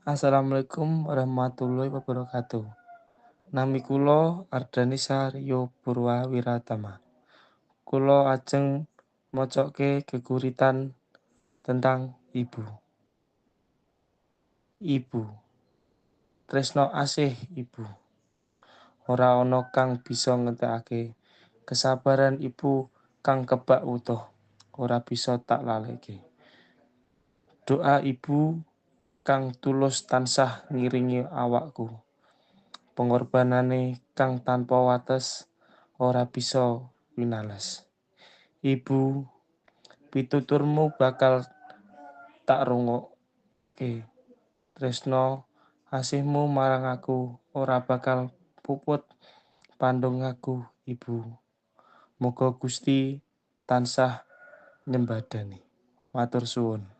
Assalamualaikum warahmatullahi wabarakatuh. Nami kula Ardanisa Rio Purwawiratama. Kula ajeng mocoke geguritan tentang ibu. Ibu, tresno asih ibu. Ora ana kang bisa ngentekake kesabaran ibu kang kebak utuh. Ora bisa tak laleke. Doa ibu kang tulus tansah ngiringi awakku. Pengorbanane kang tanpa wates ora bisa winales. Ibu, pituturmu bakal tak rungokke. Tresno asihmu marang aku ora bakal puput pandung aku, Ibu. Muga Gusti tansah nyembadani. Matur suwun.